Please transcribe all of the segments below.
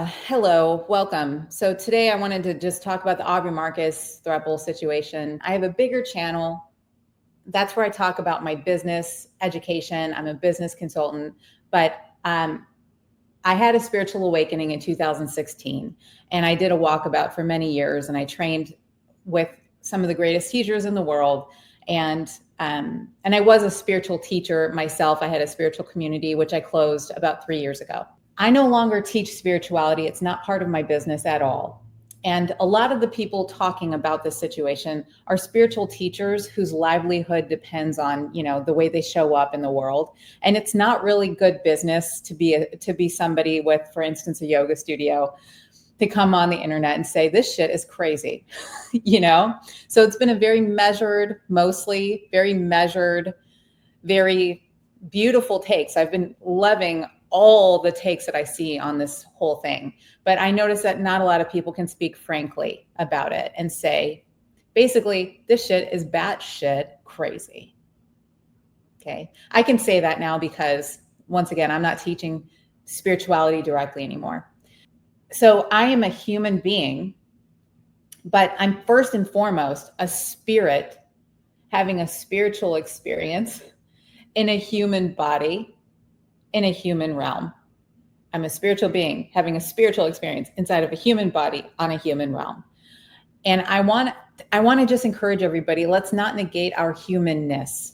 Hello, welcome. So today I wanted to just talk about the Aubrey Marcus throuple situation. I have a bigger channel. That's where I talk about my business education. I'm a business consultant, but I had a spiritual awakening in 2016, and I did a walkabout for many years, and I trained with some of the greatest teachers in the world. And I was a spiritual teacher myself. I had a spiritual community, which I closed about 3 years ago. I no longer teach spirituality. It's not part of my business at all. And a lot of the people talking about this situation are spiritual teachers whose livelihood depends on, the way they show up in the world. And it's not really good business to be somebody with, for instance, a yoga studio, to come on the internet and say, this shit is crazy, So it's been a very measured, very beautiful takes. I've been loving all the takes that I see on this whole thing. But I notice that not a lot of people can speak frankly about it and say, basically, this shit is batshit crazy. Okay. I can say that now because, once again, I'm not teaching spirituality directly anymore. So I am a human being, but I'm first and foremost a spirit having a spiritual experience in a human body, in a human realm. I'm a spiritual being having a spiritual experience inside of a human body on a human realm. And I want to just encourage everybody, let's not negate our humanness.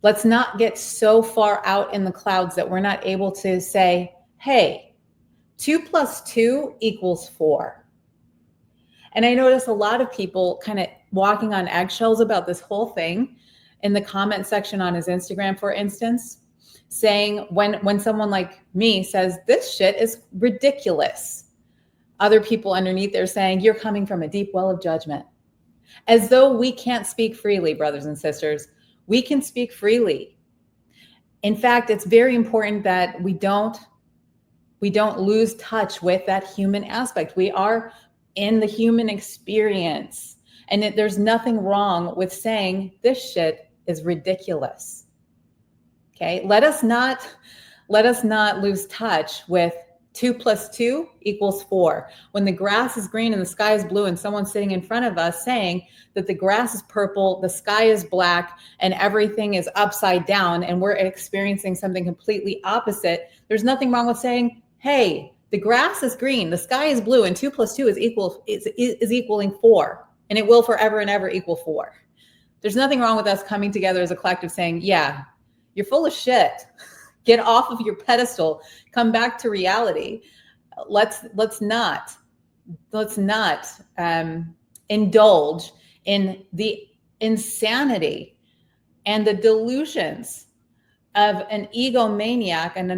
Let's not get so far out in the clouds that we're not able to say, hey, 2 + 2 = 4. And I notice a lot of people kind of walking on eggshells about this whole thing in the comment section on his Instagram, for instance, saying when someone like me says, this shit is ridiculous, other people underneath there saying, you're coming from a deep well of judgment. As though we can't speak freely, brothers and sisters. We can speak freely. In fact, it's very important that we don't lose touch with that human aspect. We are in the human experience. And there's nothing wrong with saying this shit is ridiculous. Okay, let us not lose touch with 2 + 2 = 4. When the grass is green and the sky is blue, and someone's sitting in front of us saying that the grass is purple, the sky is black, and everything is upside down, and we're experiencing something completely opposite, there's nothing wrong with saying, hey, the grass is green, the sky is blue, and 2 + 2 is equaling 4, and it will forever and ever equal 4. There's nothing wrong with us coming together as a collective saying, yeah, you're full of shit. Get off of your pedestal. Come back to reality. Let's not indulge in the insanity and the delusions of an egomaniac and a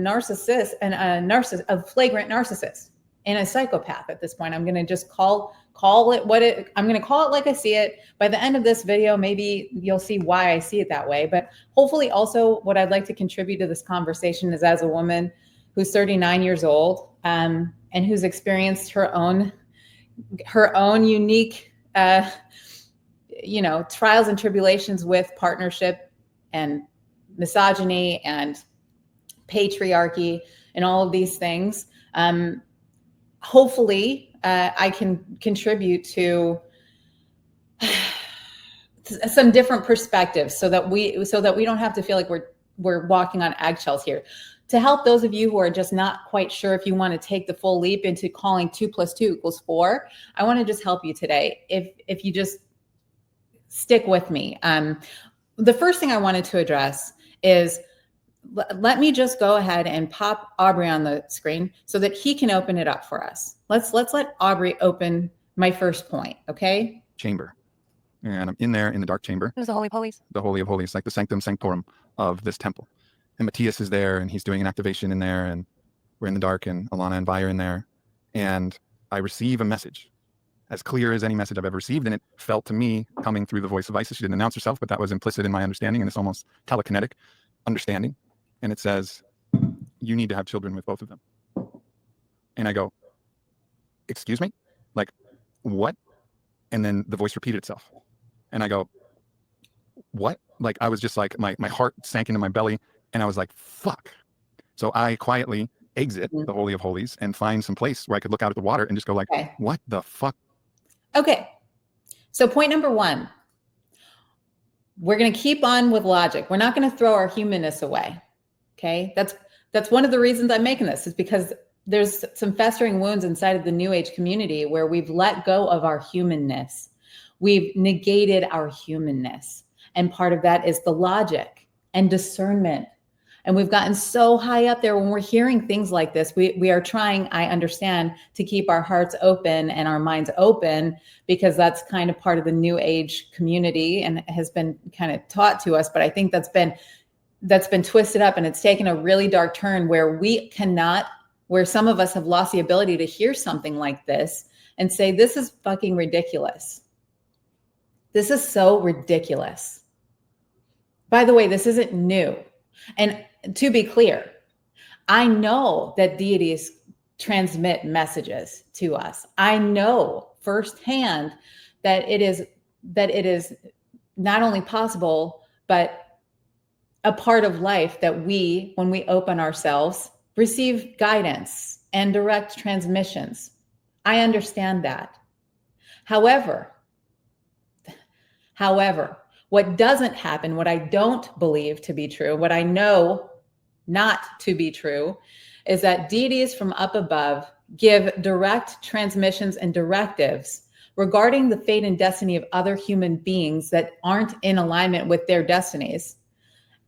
flagrant narcissist and a psychopath. At this point, I'm going to just call it I'm going to call it like I see it. By the end of this video, maybe you'll see why I see it that way. But hopefully also what I'd like to contribute to this conversation is, as a woman who's 39 years old, and who's experienced her own unique, trials and tribulations with partnership and misogyny and patriarchy and all of these things. Hopefully, I can contribute to some different perspectives so that we don't have to feel like we're walking on eggshells here. To help those of you who are just not quite sure if you want to take the full leap into calling 2 + 2 = 4, I want to just help you today. If you just stick with me. The first thing I wanted to address is, let me just go ahead and pop Aubrey on the screen so that he can open it up for us. Let's let Aubrey open my first point, okay? Chamber. And I'm in there in the dark chamber. There's the Holy of Holies. The Holy of Holies, like the Sanctum Sanctorum of this temple. And Matthias is there, and he's doing an activation in there, and we're in the dark, and Alana and Vi are in there. And I receive a message, as clear as any message I've ever received. And it felt to me coming through the voice of Isis. She didn't announce herself, but that was implicit in my understanding, and it's almost telekinetic understanding. And it says, you need to have children with both of them. And I go, excuse me? Like, what? And then the voice repeated itself. And I go, what? Like, I was just like, my heart sank into my belly, and I was like, fuck. So I quietly exit the Holy of Holies and find some place where I could look out at the water and just go like, Okay. what the fuck? Okay. So point number one, we're going to keep on with logic. We're not going to throw our humanness away. Okay. That's one of the reasons I'm making this, is because there's some festering wounds inside of the New Age community where we've let go of our humanness. We've negated our humanness. And part of that is the logic and discernment. And we've gotten so high up there when we're hearing things like this. We are trying, I understand, to keep our hearts open and our minds open, because that's kind of part of the New Age community and has been kind of taught to us. But I think that's been twisted up, and it's taken a really dark turn where where some of us have lost the ability to hear something like this and say, this is fucking ridiculous. This is so ridiculous. By the way, this isn't new. And to be clear, I know that deities transmit messages to us. I know firsthand that it is not only possible, but a part of life that we, when we open ourselves, receive guidance and direct transmissions. I understand that. However, what doesn't happen, what I don't believe to be true, what I know not to be true, is that deities from up above give direct transmissions and directives regarding the fate and destiny of other human beings that aren't in alignment with their destinies.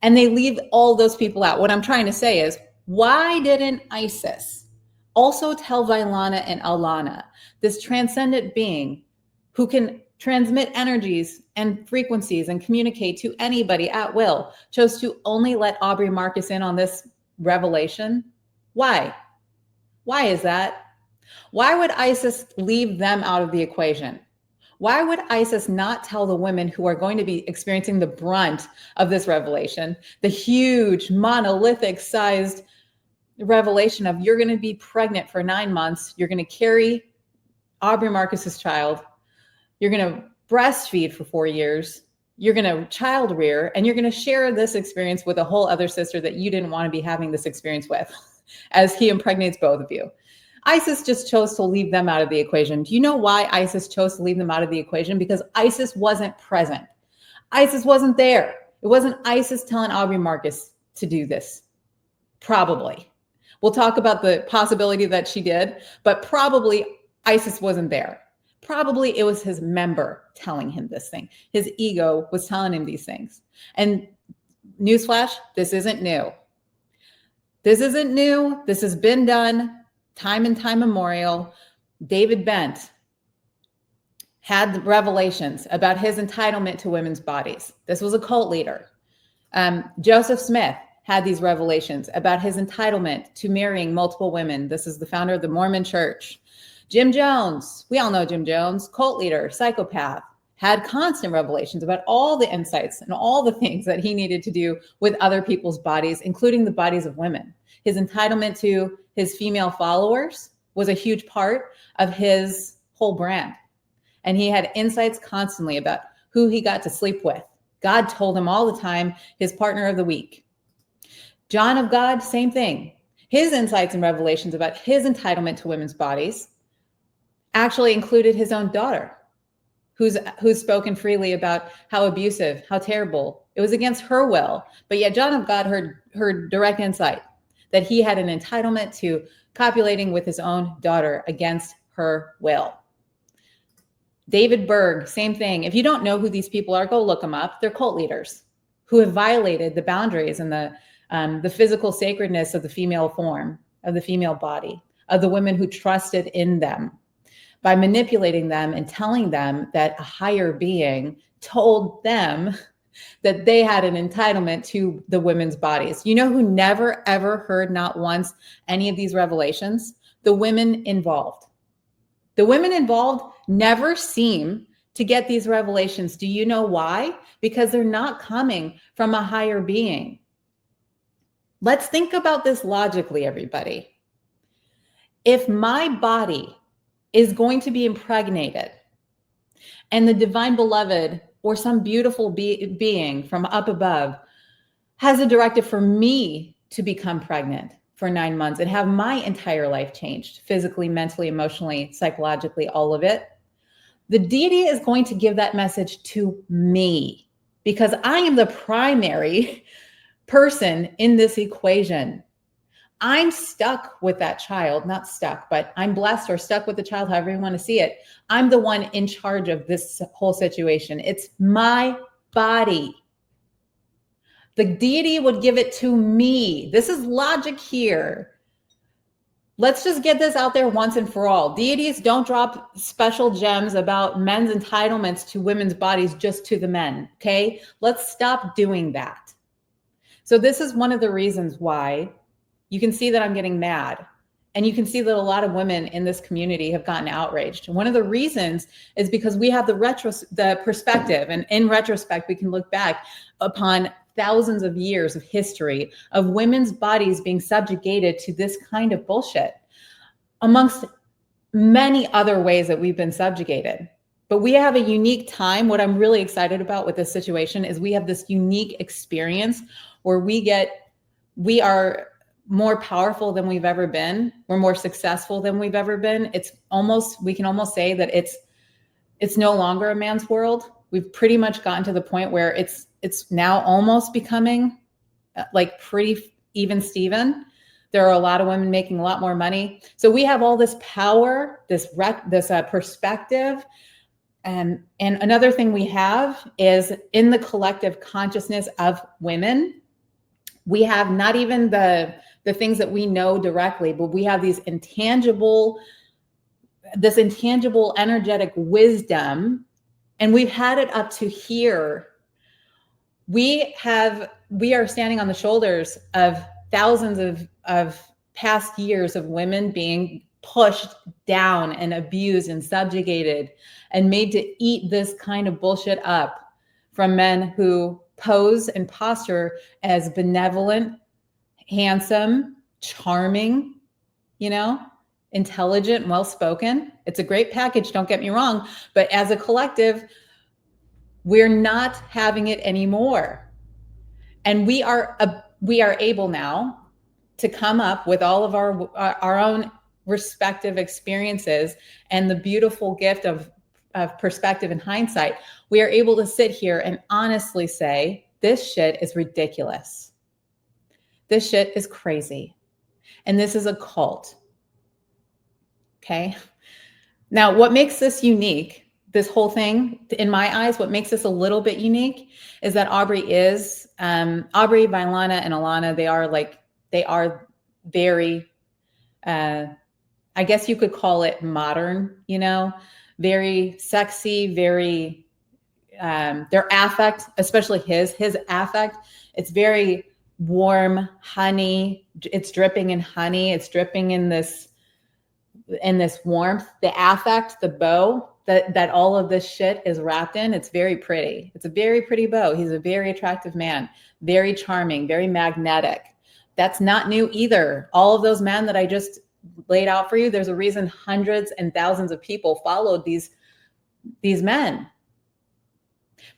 And they leave all those people out. What I'm trying to say is, why didn't Isis also tell Vailana and Alana, this transcendent being who can transmit energies and frequencies and communicate to anybody at will, chose to only let Aubrey Marcus in on this revelation? Why? Why is that? Why would Isis leave them out of the equation? Why would Isis not tell the women who are going to be experiencing the brunt of this revelation, the huge monolithic sized revelation of, you're going to be pregnant for 9 months, you're going to carry Aubrey Marcus's child, you're going to breastfeed for 4 years, you're going to child rear, and you're going to share this experience with a whole other sister that you didn't want to be having this experience with, as he impregnates both of you. Isis just chose to leave them out of the equation. Do you know why Isis chose to leave them out of the equation? Because Isis wasn't present. Isis wasn't there. It wasn't Isis telling Aubrey Marcus to do this. Probably. We'll talk about the possibility that she did, but probably Isis wasn't there. Probably it was his member telling him this thing. His ego was telling him these things. And newsflash, this isn't new. This isn't new. This has been done time and time immemorial. David Bent had revelations about his entitlement to women's bodies. This was a cult leader. Joseph Smith had these revelations about his entitlement to marrying multiple women. This is the founder of the Mormon Church. Jim Jones, we all know Jim Jones, cult leader, psychopath, had constant revelations about all the insights and all the things that he needed to do with other people's bodies, including the bodies of women. His entitlement to his female followers was a huge part of his whole brand. And he had insights constantly about who he got to sleep with. God told him all the time, his partner of the week. John of God, same thing. His insights and revelations about his entitlement to women's bodies actually included his own daughter, who's spoken freely about how abusive, how terrible. It was against her will. But yet John of God heard direct insight that he had an entitlement to copulating with his own daughter against her will. David Berg, same thing. If you don't know who these people are, go look them up. They're cult leaders who have violated the boundaries and the physical sacredness of the female form, of the female body, of the women who trusted in them, by manipulating them and telling them that a higher being told them that they had an entitlement to the women's bodies. You know who never, ever heard, not once, any of these revelations? The women involved. The women involved never seem to get these revelations. Do you know why? Because they're not coming from a higher being. Let's think about this logically, everybody. If my body is going to be impregnated and the divine beloved or some beautiful being from up above has a directive for me to become pregnant, for 9 months and have my entire life changed, physically, mentally, emotionally, psychologically, all of it, the deity is going to give that message to me because I am the primary person in this equation. I'm stuck with that child, not stuck, but I'm blessed or stuck with the child, however you want to see it. I'm the one in charge of this whole situation. It's my body. The deity would give it to me. This is logic here. Let's just get this out there once and for all. Deities don't drop special gems about men's entitlements to women's bodies just to the men, okay? Let's stop doing that. So this is one of the reasons why you can see that I'm getting mad. And you can see that a lot of women in this community have gotten outraged. One of the reasons is because we have the perspective, and in retrospect, we can look back upon thousands of years of history of women's bodies being subjugated to this kind of bullshit, amongst many other ways that we've been subjugated. But we have a unique time. What I'm really excited about with this situation is we have this unique experience where we are more powerful than we've ever been. We're more successful than we've ever been. We can almost say that it's no longer a man's world. We've pretty much gotten to the point where it's now almost becoming like pretty even Steven. There are a lot of women making a lot more money. So we have all this power, this perspective. And another thing we have is in the collective consciousness of women, we have not even the things that we know directly, but we have this intangible energetic wisdom, and we've had it up to here. We are standing on the shoulders of thousands of past years of women being pushed down and abused and subjugated and made to eat this kind of bullshit up from men who pose and posture as benevolent, handsome, charming, intelligent, well-spoken. It's a great package, don't get me wrong, but as a collective, we're not having it anymore. And we are able now to come up with all of our own respective experiences and the beautiful gift of perspective and hindsight. We are able to sit here and honestly say, this shit is ridiculous. This shit is crazy. And this is a cult. Okay. Now, what makes this unique, this whole thing, in my eyes, what makes this a little bit unique is that Aubrey, Vailana, and Alana, they are very, I guess you could call it modern, very sexy, very, their affect, especially his affect, it's very warm, honey. It's dripping in honey. It's dripping in this warmth, the affect, the bow that all of this shit is wrapped in. It's very pretty. It's a very pretty bow. He's a very attractive man, very charming, very magnetic. That's not new either. All of those men that I just laid out for you, there's a reason hundreds and thousands of people followed these men.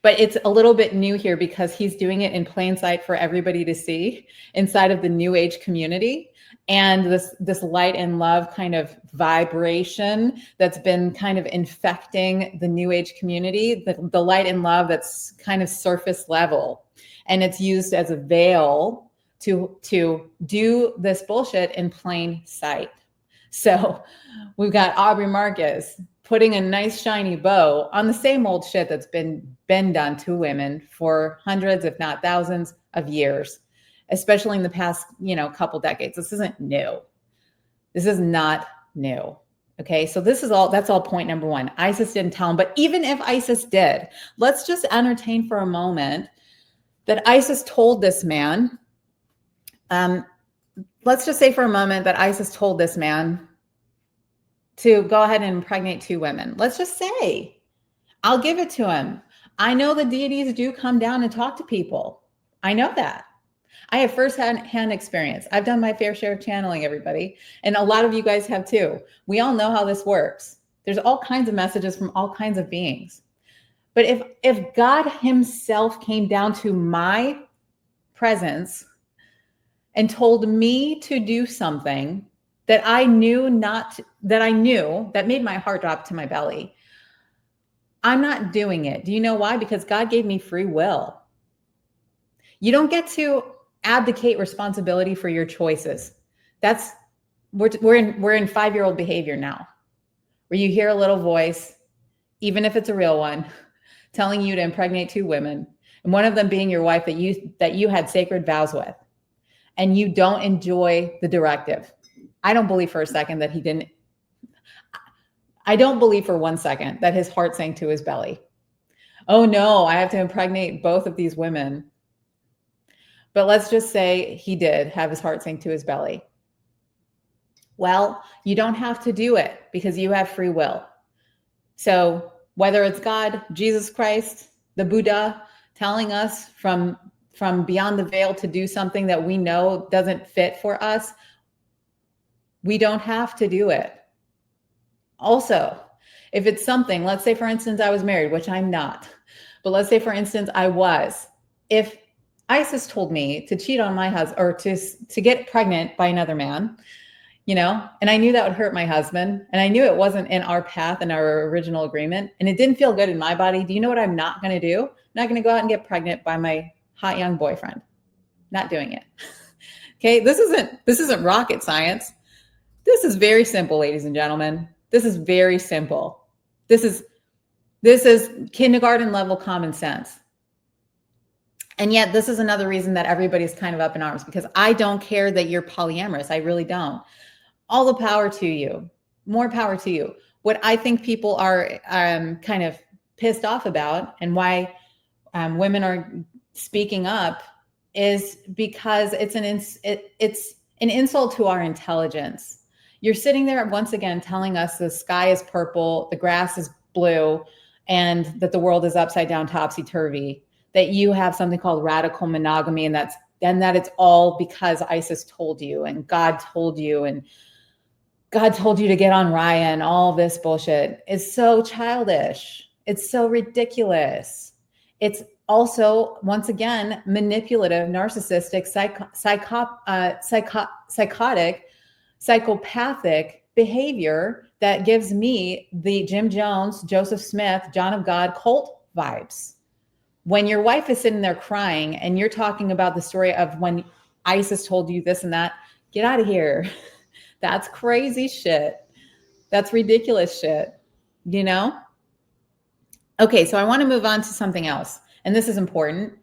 But it's a little bit new here because he's doing it in plain sight for everybody to see inside of the New Age community. And this light and love kind of vibration that's been kind of infecting the New Age community, the light and love that's kind of surface level. And it's used as a veil to do this bullshit in plain sight. So we've got Aubrey Marcus putting a nice shiny bow on the same old shit that's been done to women for hundreds, if not thousands of years, especially in the past, couple decades. This isn't new. This is not new. Okay. So that's all point number one. ISIS didn't tell him, but even if ISIS did, let's just entertain for a moment that ISIS told this man, let's just say for a moment that ISIS told this man to go ahead and impregnate 2 women. Let's just say, I'll give it to him. I know the deities do come down and talk to people. I know that. I have firsthand experience. I've done my fair share of channeling, everybody. And a lot of you guys have too. We all know how this works. There's all kinds of messages from all kinds of beings. But if God himself came down to my presence and told me to do something that I knew that made my heart drop to my belly, I'm not doing it. Do you know why? Because God gave me free will. You don't get to abdicate responsibility for your choices. We're in 5-year-old behavior now, where you hear a little voice, even if it's a real one, telling you to impregnate 2 women, and one of them being your wife that you had sacred vows with, and you don't enjoy the directive. I don't believe for a second that he didn't. I don't believe for 1 second that his heart sank to his belly. Oh no, I have to impregnate both of these women. But let's just say he did have his heart sink to his belly. Well, you don't have to do it because you have free will. So whether it's God, Jesus Christ, the Buddha telling us from beyond the veil to do something that we know doesn't fit for us, we don't have to do it. Also, if it's something, let's say for instance, I was married, which I'm not, but let's say for instance, I was, if ISIS told me to cheat on my husband or to get pregnant by another man, and I knew that would hurt my husband, and I knew it wasn't in our path and our original agreement, and it didn't feel good in my body. Do you know what I'm not going to do? I'm not going to go out and get pregnant by my hot young boyfriend. Not doing it. Okay. This isn't rocket science. This is very simple, ladies and gentlemen. This is very simple. This is kindergarten level common sense. And yet this is another reason that everybody's kind of up in arms, because I don't care that you're polyamorous. I really don't. All the power to you. More power to you. What I think people are kind of pissed off about, and why women are speaking up, is because it's an insult to our intelligence. You're sitting there once again telling us the sky is purple, the grass is blue, and that the world is upside down, topsy-turvy, that you have something called radical monogamy, and that it's all because ISIS told you, and God told you, and God told you to get on Ryan, all this bullshit. It's so childish. It's so ridiculous. It's also, once again, manipulative, narcissistic, psychotic, psychopathic behavior that gives me the Jim Jones, Joseph Smith, John of God cult vibes. When your wife is sitting there crying and you're talking about the story of when ISIS told you this and that, get out of here. That's crazy shit. That's ridiculous shit, Okay, so I want to move on to something else. And this is important.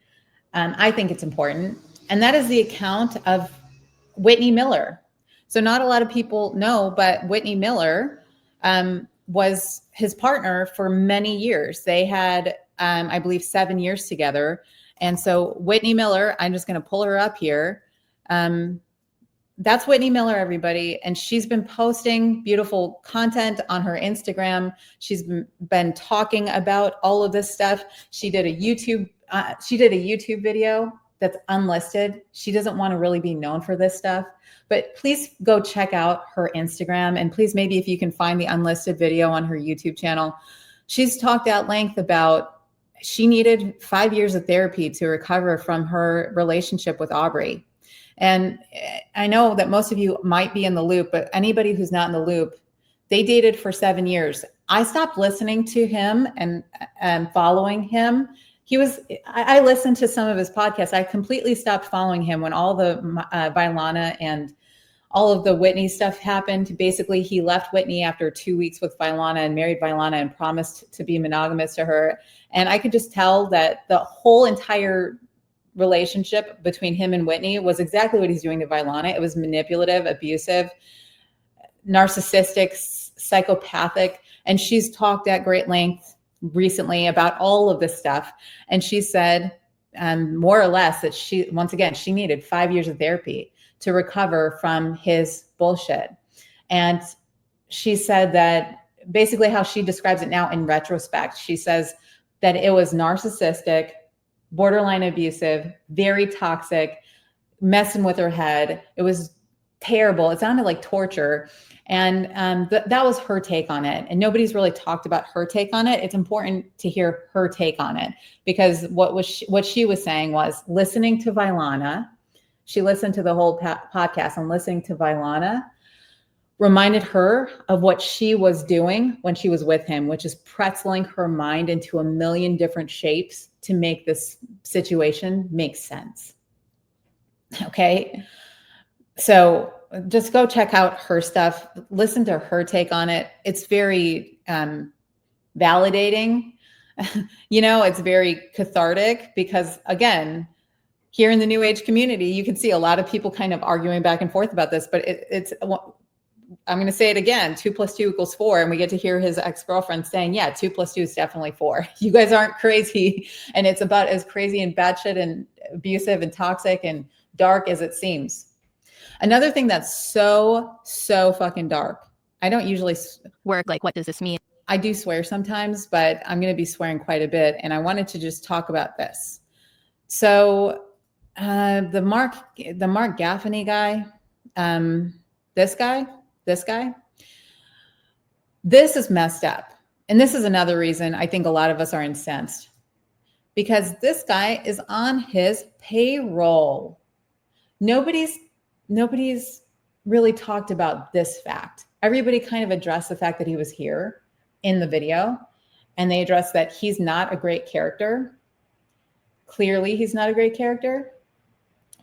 I think it's important. And that is the account of Whitney Miller. So not a lot of people know, but Whitney Miller was his partner for many years. They had, I believe, 7 years together. And so Whitney Miller, I'm just going to pull her up here. That's Whitney Miller, everybody. And she's been posting beautiful content on her Instagram. She's been talking about all of this stuff. She did a YouTube video that's unlisted. She doesn't want to really be known for this stuff, but please go check out her Instagram. And please, maybe if you can find the unlisted video on her YouTube channel, she's talked at length about she needed 5 years of therapy to recover from her relationship with Aubrey. And I know that most of you might be in the loop, but anybody who's not in the loop, they dated for 7 years. I stopped listening to him and following him. I listened to some of his podcasts. I completely stopped following him when all the Vilana and all of the Whitney stuff happened. Basically, he left Whitney after 2 weeks with Vilana and married Vilana and promised to be monogamous to her. And I could just tell that the whole entire relationship between him and Whitney was exactly what he's doing to Vilana. It was manipulative, abusive, narcissistic, psychopathic. And she's talked at great length recently about all of this stuff. And she said, more or less, that she needed 5 years of therapy to recover from his bullshit. And she said that basically how she describes it now in retrospect, she says that it was narcissistic, borderline abusive, very toxic, messing with her head. It was terrible. It sounded like torture. And that was her take on it. And nobody's really talked about her take on it. It's important to hear her take on it, because what she was saying was listening to Vilana, She listened to the whole podcast, and listening to Vailana reminded her of what she was doing when she was with him, which is pretzeling her mind into a million different shapes to make this situation make sense. Okay. So just go check out her stuff, listen to her take on it. It's very validating. It's very cathartic because, again, here in the New Age community, you can see a lot of people kind of arguing back and forth about this, but I'm going to say it again, 2 + 2 = 4. And we get to hear his ex-girlfriend saying, yeah, 2 + 2 is definitely 4. You guys aren't crazy. And it's about as crazy and batshit and abusive and toxic and dark as it seems. Another thing that's so fucking dark. I don't usually work. Like, what does this mean? I do swear sometimes, but I'm going to be swearing quite a bit. And I wanted to just talk about this. So the Mark Gaffany guy, this guy, this is messed up. And this is another reason I think a lot of us are incensed, because this guy is on his payroll. Nobody's really talked about this fact. Everybody kind of addressed the fact that he was here in the video, and they addressed that he's not a great character. Clearly, he's not a great character.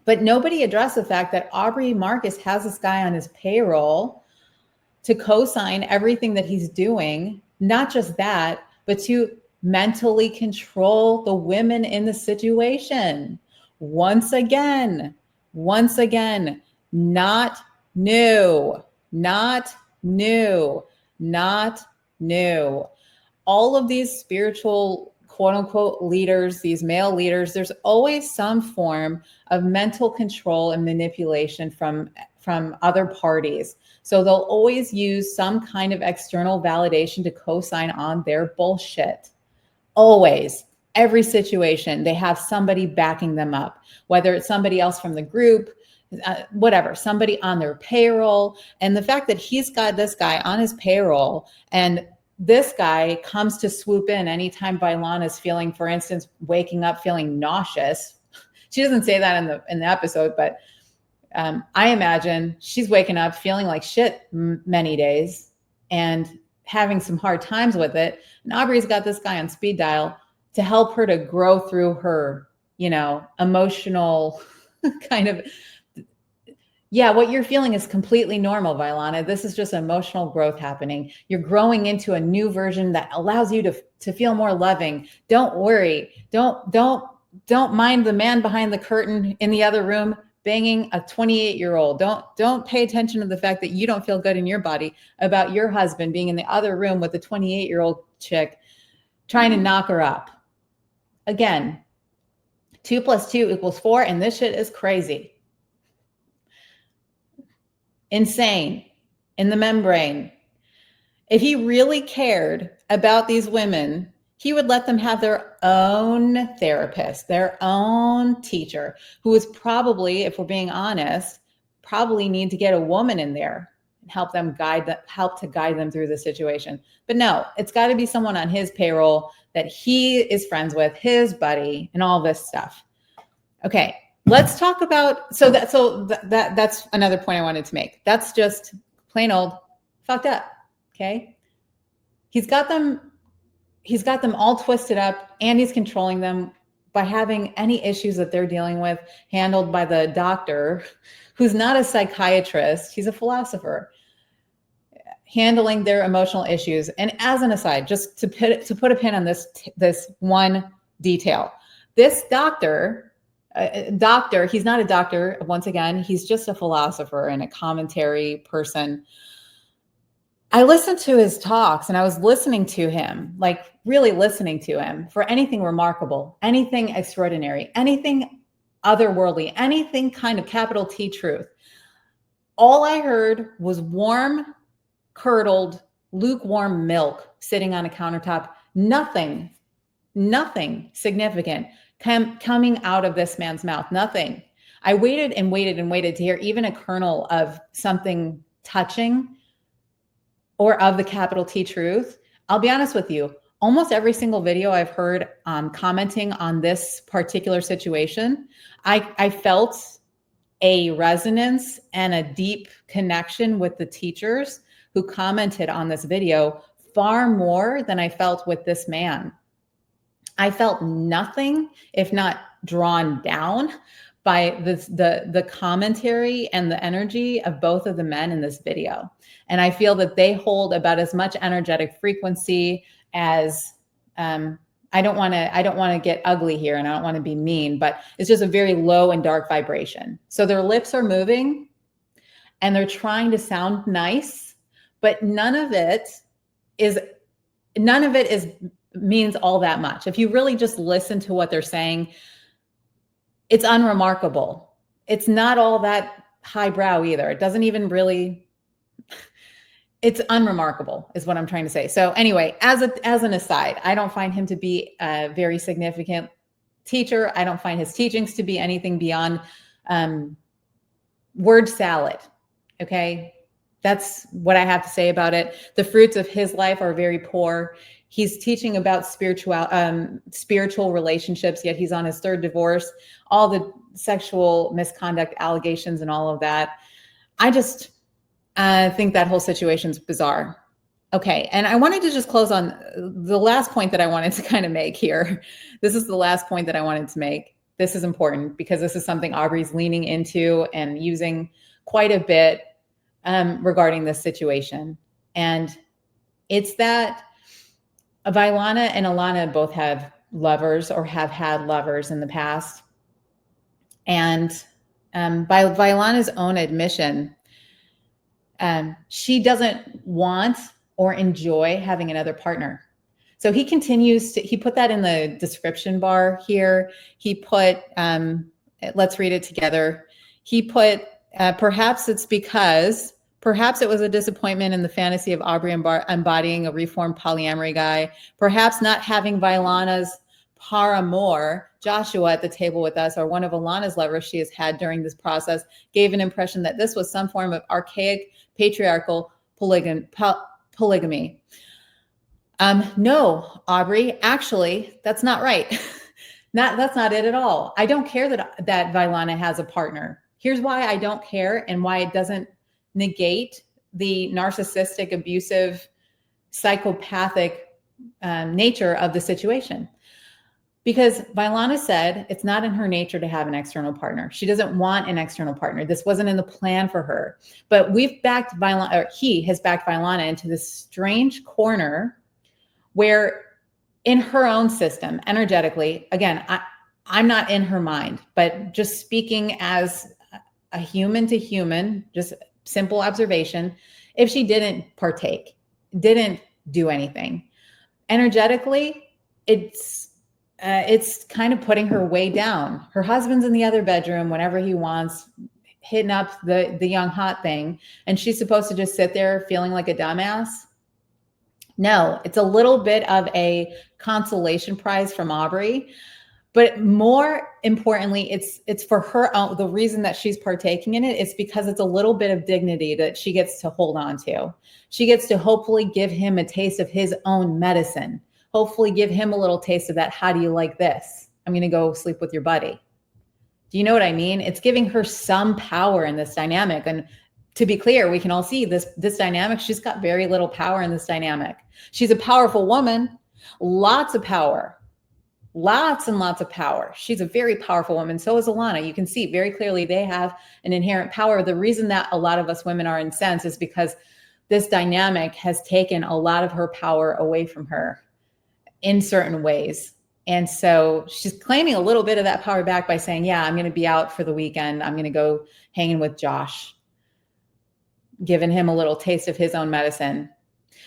But nobody addressed the fact that Aubrey Marcus has this guy on his payroll to co-sign everything that he's doing. Not just that, but to mentally control the women in the situation. Once again, not new. All of these spiritual, quote unquote, leaders, these male leaders, there's always some form of mental control and manipulation from other parties. So they'll always use some kind of external validation to co-sign on their bullshit. Always. Every situation, they have somebody backing them up, whether it's somebody else from the group, whatever, somebody on their payroll. And the fact that he's got this guy on his payroll, and this guy comes to swoop in anytime Vailana is feeling, for instance, waking up feeling nauseous. She doesn't say that in the episode, but I imagine she's waking up feeling like shit many days and having some hard times with it. And Aubrey's got this guy on speed dial to help her to grow through her, emotional kind of, yeah, what you're feeling is completely normal, Vailana. This is just emotional growth happening. You're growing into a new version that allows you to feel more loving. Don't worry. Don't mind the man behind the curtain in the other room banging a 28-year-old. Don't pay attention to the fact that you don't feel good in your body about your husband being in the other room with a 28-year-old chick trying to knock her up. Again, 2 + 2 = 4, and this shit is crazy. Insane in the membrane. If he really cared about these women, he would let them have their own therapist, their own teacher, who is probably, if we're being honest, probably need to get a woman in there and help to guide them through the situation. But no, it's got to be someone on his payroll that he is friends with, his buddy, and all this stuff. Okay. Let's talk about, that's another point I wanted to make. That's just plain old fucked up. Okay. He's got them all twisted up, and he's controlling them by having any issues that they're dealing with handled by the doctor, who's not a psychiatrist. He's a philosopher, handling their emotional issues. And as an aside, just to put a pin on this one detail, this doctor, he's not a doctor. Once again, he's just a philosopher and a commentary person. I listened to his talks, and I was listening to him, like really listening to him for anything remarkable, anything extraordinary, anything otherworldly, anything kind of capital T truth. All I heard was warm, curdled, lukewarm milk sitting on a countertop. Nothing significant coming out of this man's mouth. Nothing. I waited and waited and waited to hear even a kernel of something touching or of the capital T truth. I'll be honest with you. Almost every single video I've heard commenting on this particular situation, I felt a resonance and a deep connection with the teachers who commented on this video far more than I felt with this man. I felt nothing if not drawn down by the commentary and the energy of both of the men in this video. And I feel that they hold about as much energetic frequency as I don't want to get ugly here, and I don't want to be mean, but it's just a very low and dark vibration. So their lips are moving and they're trying to sound nice, but none of it means all that much. If you really just listen to what they're saying, it's unremarkable. It's not all that highbrow either. It doesn't even really, it's unremarkable is what I'm trying to say. So anyway, as an aside, I don't find him to be a very significant teacher. I don't find his teachings to be anything beyond word salad. Okay. That's what I have to say about it. The fruits of his life are very poor. He's teaching about spiritual relationships, yet he's on his third divorce, all the sexual misconduct allegations and all of that. I just think that whole situation's bizarre. Okay, and I wanted to just close on the last point that I wanted to kind of make here. This is the last point that I wanted to make. This is important because this is something Aubrey's leaning into and using quite a bit regarding this situation. And it's that Vailana and Alana both have lovers or have had lovers in the past. And by Vailana's own admission, she doesn't want or enjoy having another partner. So he continues to, he put that in the description bar here. He put, let's read it together. He put, perhaps it was a disappointment in the fantasy of Aubrey embodying a reformed polyamory guy. Perhaps not having Vailana's paramour, Joshua, at the table with us, or one of Alana's lovers she has had during this process, gave an impression that this was some form of archaic patriarchal polygamy. No, Aubrey, actually, that's not right. That's not it at all. I don't care that Vailana has a partner. Here's why I don't care and why it doesn't negate the narcissistic, abusive, psychopathic nature of the situation. Because Vailana said it's not in her nature to have an external partner. She doesn't want an external partner. This wasn't in the plan for her. But we've backed Vailana, or he has backed Vailana into this strange corner where in her own system, energetically, again, I'm not in her mind, but just speaking as a human to human, just simple observation, if she didn't partake, didn't do anything, energetically, it's kind of putting her way down. Her husband's in the other bedroom whenever he wants, hitting up the young hot thing, and she's supposed to just sit there feeling like a dumbass. No, it's a little bit of a consolation prize from Aubrey. But more importantly, it's for her own, the reason that she's partaking in it is because it's a little bit of dignity that she gets to hold on to. She gets to hopefully give him a taste of his own medicine. Hopefully give him a little taste of that. How do you like this? I'm going to go sleep with your buddy. Do you know what I mean? It's giving her some power in this dynamic. And to be clear, we can all see this dynamic. She's got very little power in this dynamic. She's a powerful woman, lots of power. Lots and lots of power. She's a very powerful woman. So is Alana. You can see very clearly they have an inherent power. The reason that a lot of us women are incensed is because this dynamic has taken a lot of her power away from her in certain ways. And so she's claiming a little bit of that power back by saying, yeah, I'm going to be out for the weekend. I'm going to go hanging with Josh, giving him a little taste of his own medicine.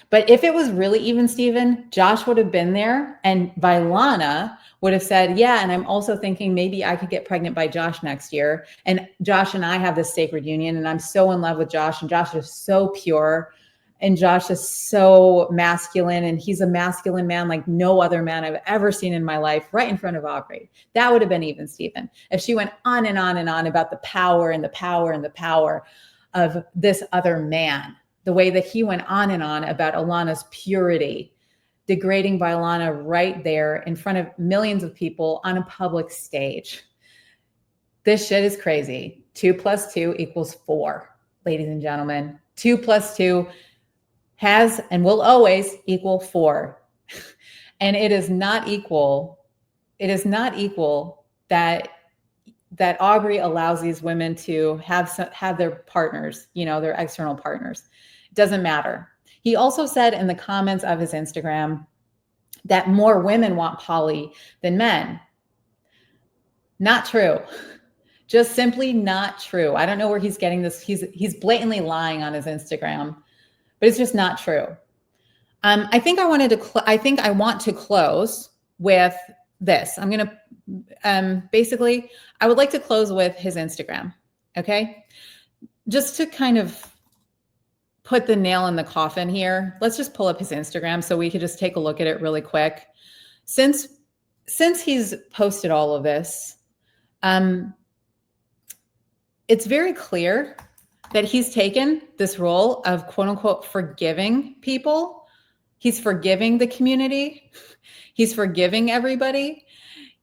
But if it was really even, Steven, Josh would have been there and Vailana would have said, yeah, and I'm also thinking maybe I could get pregnant by Josh next year. And Josh and I have this sacred union and I'm so in love with Josh and Josh is so pure and Josh is so masculine and he's a masculine man like no other man I've ever seen in my life right in front of Aubrey. That would have been even, Steven. If she went on and on and on about the power and the power and the power of this other man, the way that he went on and on about Alana's purity, degrading Vailana right there in front of millions of people on a public stage. This shit is crazy. 2 + 2 = 4, ladies and gentlemen. 2 + 2 has and will always equal 4. And it is not equal. It is not equal that Aubrey allows these women to have their partners, their external partners. It doesn't matter. He also said in the comments of his Instagram that more women want poly than men. Not true. Just simply not true. I don't know where he's getting this. He's blatantly lying on his Instagram, but it's just not true. I think I want to close with this. I'm going to basically, I would like to close with his Instagram. Okay. Just to kind of put the nail in the coffin here. Let's just pull up his Instagram so we could just take a look at it really quick. Since he's posted all of this, it's very clear that he's taken this role of quote unquote forgiving people. He's forgiving the community. He's forgiving everybody.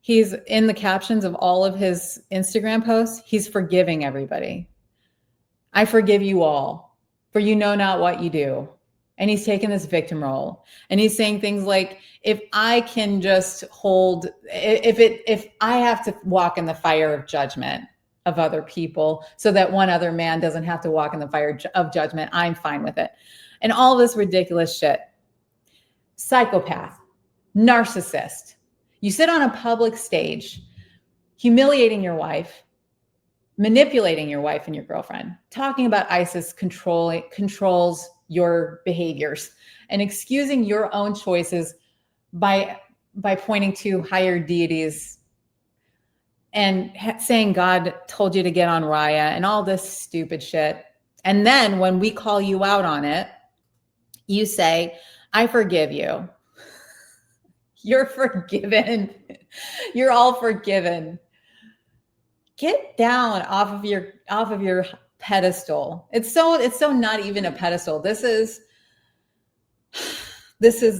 He's in the captions of all of his Instagram posts. He's forgiving everybody. I forgive you all, for you know not what you do. And he's taken this victim role. And he's saying things like, if I can just if I have to walk in the fire of judgment of other people so that one other man doesn't have to walk in the fire of judgment, I'm fine with it. And all this ridiculous shit. Psychopath, narcissist. You sit on a public stage, humiliating your wife, manipulating your wife and your girlfriend, talking about ISIS controls your behaviors, and excusing your own choices by pointing to higher deities and saying God told you to get on Raya and all this stupid shit. And then when we call you out on it, you say, I forgive you. You're forgiven. You're all forgiven. Get down off of your pedestal. It's so not even a pedestal. This is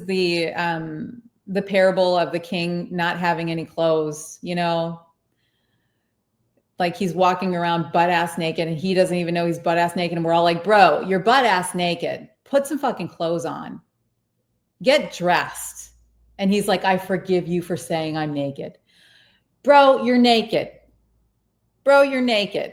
the parable of the king not having any clothes, like he's walking around butt ass naked and he doesn't even know he's butt ass naked. And we're all like, bro, you're butt ass naked. Put some fucking clothes on. Get dressed. And he's like, I forgive you for saying I'm naked. Bro, you're naked. Bro, you're naked.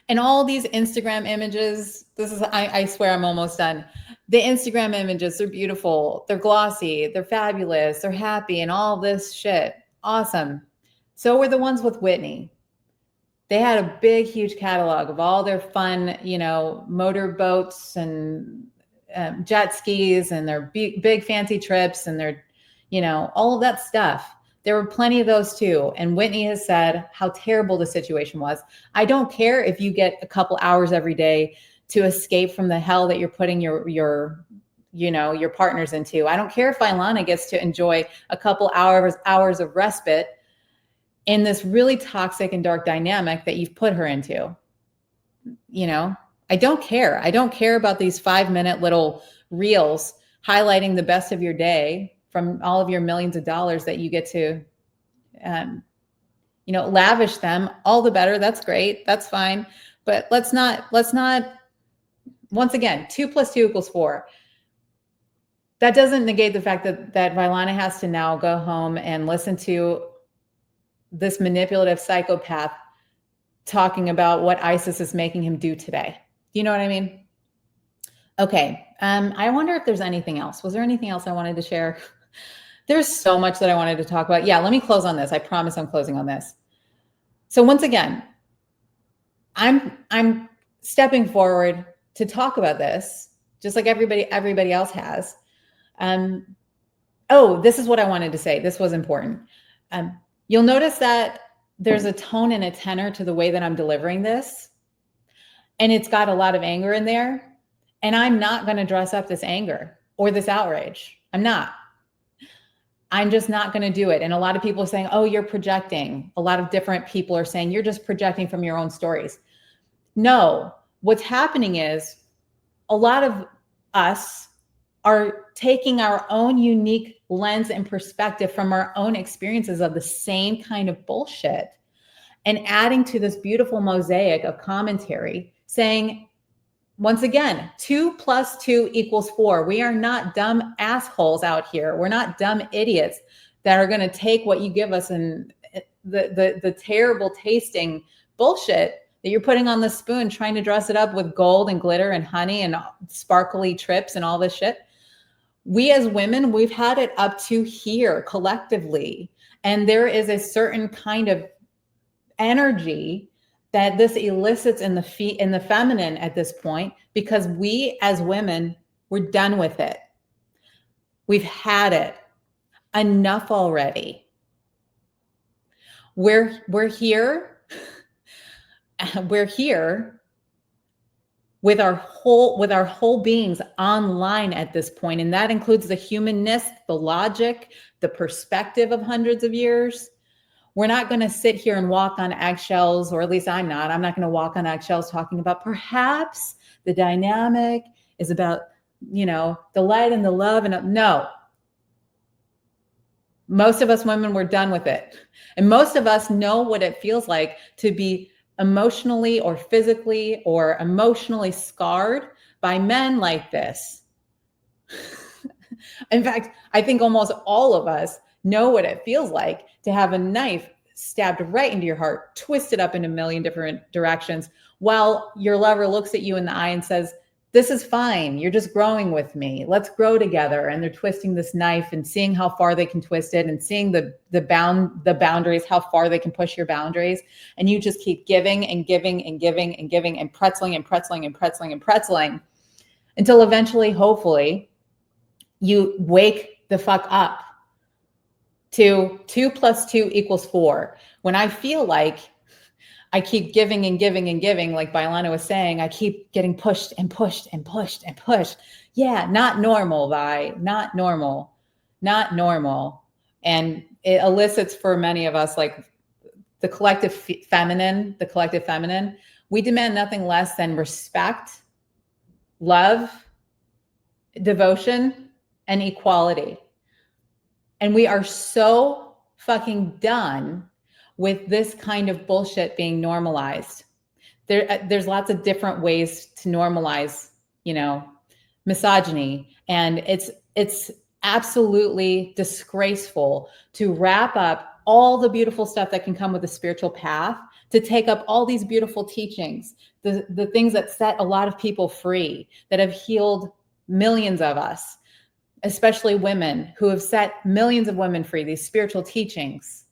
And all these Instagram images, I swear I'm almost done. The Instagram images, they're beautiful. They're glossy. They're fabulous. They're happy and all this shit. Awesome. So were the ones with Whitney. They had a big, huge catalog of all their fun, motor boats and jet skis and their big fancy trips and their, all of that stuff. There were plenty of those too. And Whitney has said how terrible the situation was. I don't care if you get a couple hours every day to escape from the hell that you're putting your partners into. I don't care if Alana gets to enjoy a couple hours of respite in this really toxic and dark dynamic that you've put her into. I don't care. I don't care about these 5-minute little reels highlighting the best of your day from all of your millions of dollars that you get to, lavish them. All the better. That's great. That's fine. But let's not, once again, 2 + 2 = 4. That doesn't negate the fact that Vilana has to now go home and listen to this manipulative psychopath talking about what ISIS is making him do today. Do you know what I mean? Okay. I wonder if there's anything else. Was there anything else I wanted to share? There's so much that I wanted to talk about. Yeah, let me close on this. I promise I'm closing on this. So once again, I'm stepping forward to talk about this, just like everybody else has. This is what I wanted to say. This was important. You'll notice that there's a tone and a tenor to the way that I'm delivering this. And it's got a lot of anger in there. And I'm not going to dress up this anger or this outrage. I'm not. I'm just not going to do it. And a lot of people are saying, oh, you're projecting. A lot of different people are saying you're just projecting from your own stories. No, what's happening is a lot of us are taking our own unique lens and perspective from our own experiences of the same kind of bullshit and adding to this beautiful mosaic of commentary saying, once again, 2 + 2 = 4. We are not dumb assholes out here. We're not dumb idiots that are going to take what you give us and the terrible tasting bullshit that you're putting on the spoon, trying to dress it up with gold and glitter and honey and sparkly trips and all this shit. We as women, we've had it up to here collectively. And there is a certain kind of energy that this elicits in the feminine at this point, because we as women, we're done with it. We've had it. Enough already. We're here. We're here with our whole beings online at this point, and that includes the humanness, the logic, the perspective of hundreds of years. We're not going to sit here and walk on eggshells, or at least I'm not going to walk on eggshells talking about perhaps the dynamic is about, the light and the love. And no, most of us women, we're done with it. And most of us know what it feels like to be emotionally or physically or emotionally scarred by men like this. In fact, I think almost all of us know what it feels like to have a knife stabbed right into your heart, twisted up in a million different directions, while your lover looks at you in the eye and says, this is fine. You're just growing with me. Let's grow together. And they're twisting this knife and seeing how far they can twist it and seeing the boundaries, how far they can push your boundaries. And you just keep giving and giving and giving and giving and pretzeling and pretzeling and pretzeling and pretzeling until eventually, hopefully, you wake the fuck up to 2 + 2 = 4. When I feel like I keep giving and giving and giving, like Alana was saying, I keep getting pushed and pushed and pushed and pushed. Yeah, not normal, Vi, not normal, not normal. And it elicits for many of us, like the collective feminine, we demand nothing less than respect, love, devotion, and equality. And we are so fucking done with this kind of bullshit being normalized. There's lots of different ways to normalize, misogyny. And it's absolutely disgraceful to wrap up all the beautiful stuff that can come with the spiritual path, to take up all these beautiful teachings, the things that set a lot of people free, that have healed millions of us, especially women, who have set millions of women free, these spiritual teachings,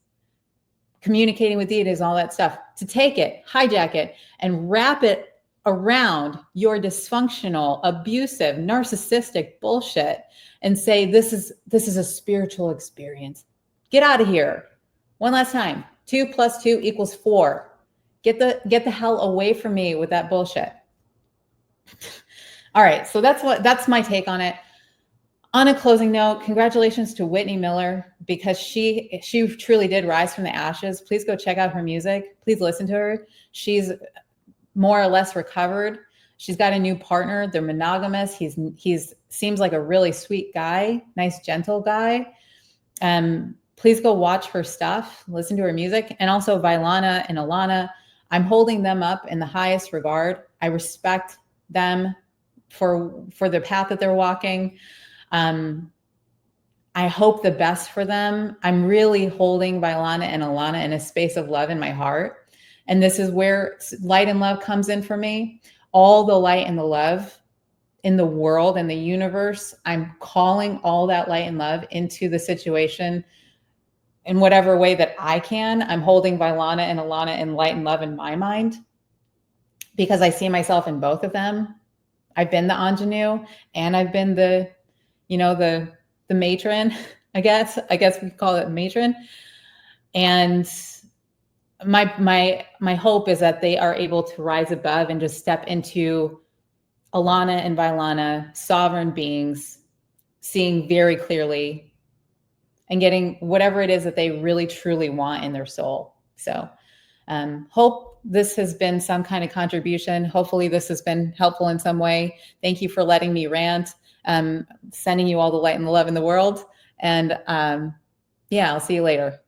communicating with deities, all that stuff, to take it, hijack it, and wrap it around your dysfunctional, abusive, narcissistic bullshit and say, this is a spiritual experience. Get out of here. One last time. 2 + 2 = 4. Get the hell away from me with that bullshit. All right. So that's my take on it. On a closing note, congratulations to Whitney Miller, because she truly did rise from the ashes. Please go check out her music. Please listen to her. She's more or less recovered. She's got a new partner. They're monogamous. He's seems like a really sweet guy, nice, gentle guy. Please go watch her stuff, listen to her music. And also Vilana and Alana, I'm holding them up in the highest regard. I respect them for the path that they're walking. I hope the best for them. I'm really holding Vilana and Alana in a space of love in my heart. And this is where light and love comes in for me. All the light and the love in the world and the universe, I'm calling all that light and love into the situation in whatever way that I can. I'm holding Vilana and Alana in light and love in my mind, because I see myself in both of them. I've been the ingenue and I've been the matron, I guess we call it matron. And my hope is that they are able to rise above and just step into Alana and Vilana, sovereign beings, seeing very clearly and getting whatever it is that they really truly want in their soul. So hope this has been some kind of contribution. Hopefully this has been helpful in some way. Thank you for letting me rant. Sending you all the light and the love in the world. And yeah, I'll see you later.